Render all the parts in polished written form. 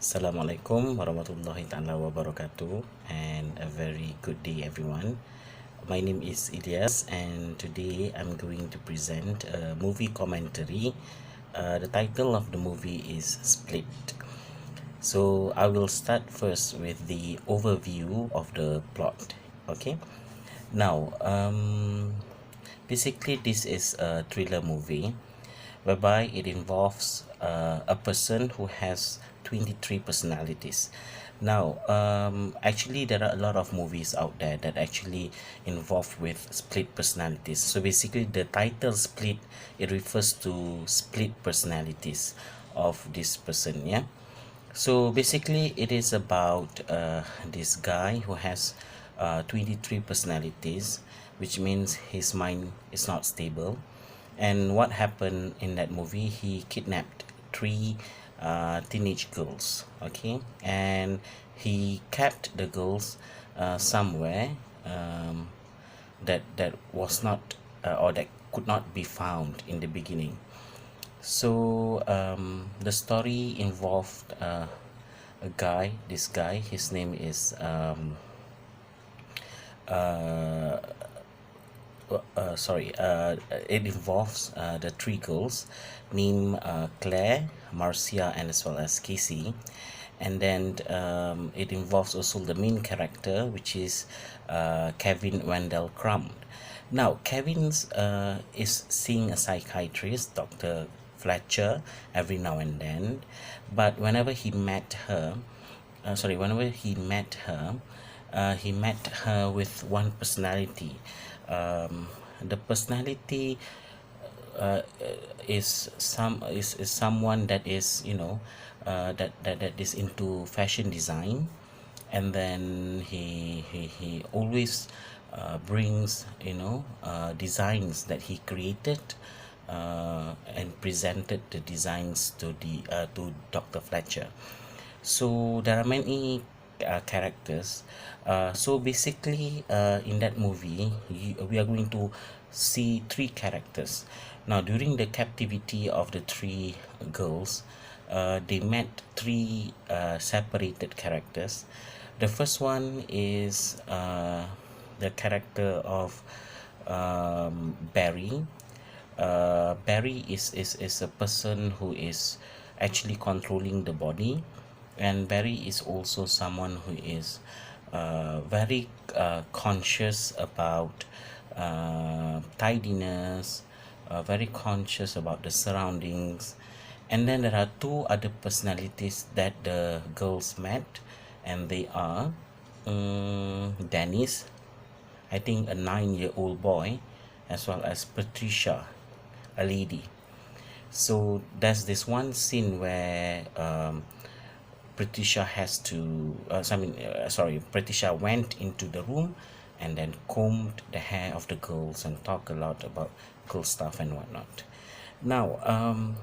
Assalamualaikum warahmatullahi ta'ala wabarakatuh, and a very good day everyone. My name is Ilyas, and today I'm going to present a movie commentary. The title of the movie is Split. So I will start first with the overview of the plot. Okay, now basically this is a thriller movie whereby it involves a person who has 23 personalities. Now, actually, there are a lot of movies out there that actually involve with split personalities. So basically, the title "Split" it refers to split personalities of this person. Yeah. So basically, it is about this guy who has 23 personalities, which means his mind is not stable. And what happened in that movie? He kidnapped three teenage girls, okay, and he kept the girls somewhere that was not or that could not be found in the beginning. So the story involved a guy. This guy, his name is uh, it involves the three girls named Claire, Marcia, and as well as Casey. And then it involves also the main character, which is Kevin Wendell Crumb. Now, Kevin's is seeing a psychiatrist, Dr. Fletcher, every now and then, but whenever he met her with one personality. The personality uh, is someone that is that is into fashion design, and then he always brings designs that he created and presented the designs to Dr. Fletcher. So there are many characters. So basically, in that movie, we are going to see three characters. Now, during the captivity of the three girls, they met three separated characters. The first one is the character of Barry. Barry is a person who is actually controlling the body, and Barry is also someone who is very conscious about tidiness, very conscious about the surroundings. And then there are two other personalities that the girls met, and they are Dennis, I think a 9-year-old boy, as well as Patricia, a lady. So there's this one scene where Patricia has to, Patricia went into the room and then combed the hair of the girls and talked a lot about girl stuff and whatnot. Now,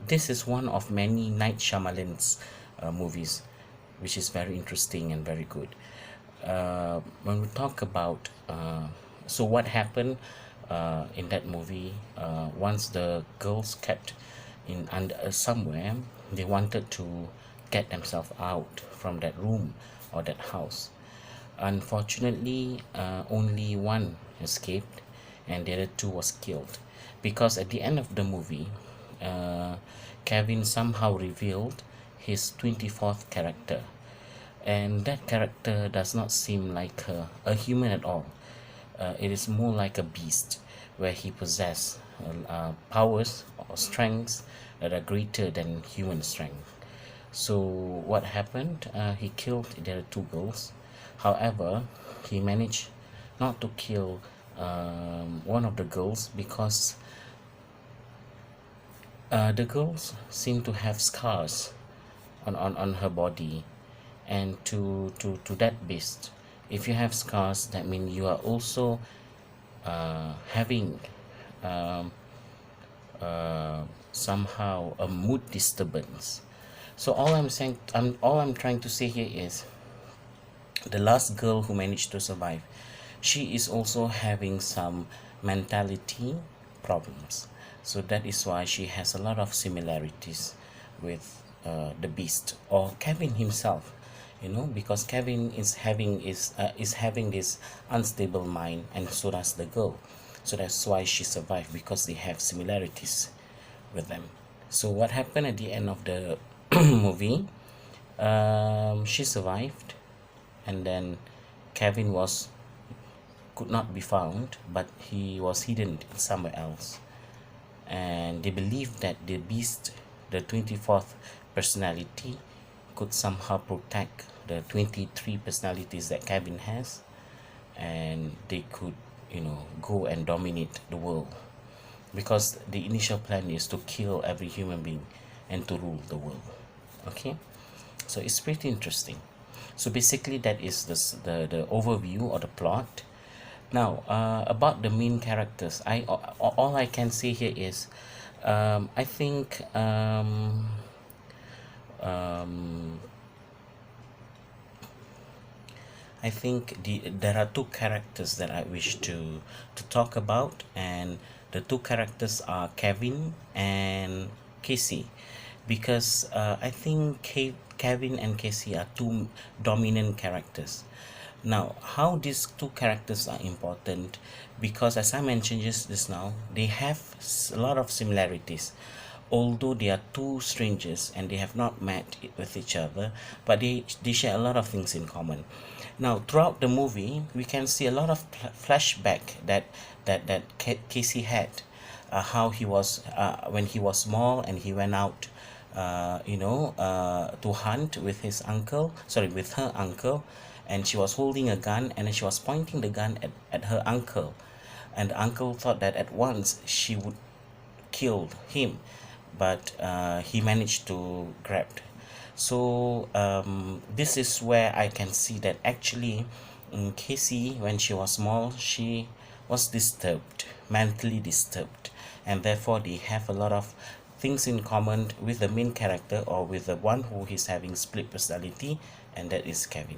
this is one of many Night Shyamalan's movies, which is very interesting and very good. When we talk about so what happened in that movie, once the girls kept in under somewhere, they wanted to get themselves out from that room or that house. Unfortunately, only one escaped, and the other two was killed, because at the end of the movie, uh, Kevin somehow revealed his 24th character, and that character does not seem like a human at all. It is more like a beast, where he possesses powers or strengths that are greater than human strength. So what happened? He killed the other two girls. However, he managed not to kill one of the girls, because the girls seem to have scars on her body. And to that beast, if you have scars, that means you are also having um, somehow a mood disturbance. So all I'm trying to say here is, the last girl who managed to survive, she is also having some mentality problems. So that is why she has a lot of similarities with the beast, or Kevin himself, you know, because Kevin is having this unstable mind, and so does the girl. So that's why she survived, because they have similarities with them. So what happened at the end of the movie? She survived, and then Kevin could not be found, but he was hidden somewhere else. And they believed that the beast, the 24th personality, could somehow protect the 23 personalities that Kevin has, and they could, you know, go and dominate the world, because the initial plan is to kill every human being and to rule the world. Okay, so it's pretty interesting. So basically that is the overview or the plot. Now, about the main characters, all I can say here is, I think there are two characters that I wish to talk about, and the two characters are Kevin and Casey, because I think Kevin and Casey are two dominant characters. Now, how these two characters are important, because as I mentioned just now, they have a lot of similarities. Although they are two strangers and they have not met with each other, but they share a lot of things in common. Now, throughout the movie, we can see a lot of flashback that Casey had, how he was when he was small and he went out, to hunt with with her uncle, and she was holding a gun, and then she was pointing the gun at her uncle, and the uncle thought that at once she would kill him, but he managed to grab. So this is where I can see that actually, Casey, when she was small, she was disturbed, mentally disturbed, and therefore they have a lot of things in common with the main character, or with the one who is having split personality, and that is Kevin.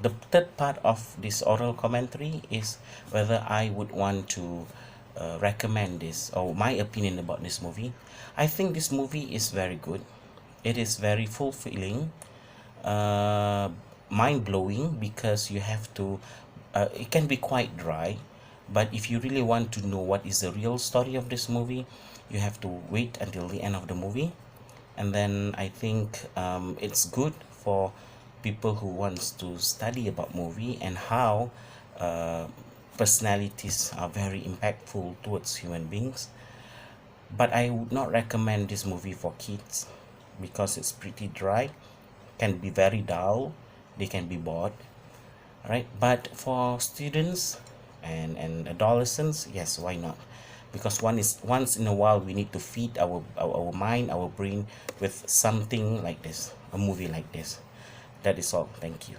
The third part of this oral commentary is whether I would want to recommend this, or my opinion about this movie. I think this movie is very good. It is very fulfilling, mind-blowing, because you have to it can be quite dry, but if you really want to know what is the real story of this movie, you have to wait until the end of the movie. And then I think it's good for people who wants to study about movie, and how personalities are very impactful towards human beings. But I would not recommend this movie for kids, because it's pretty dry, can be very dull, they can be bored, right? But for students and adolescents, yes, why not? Because once in a while we need to feed our mind, our brain, with something like this, a movie like this. That is all. Thank you.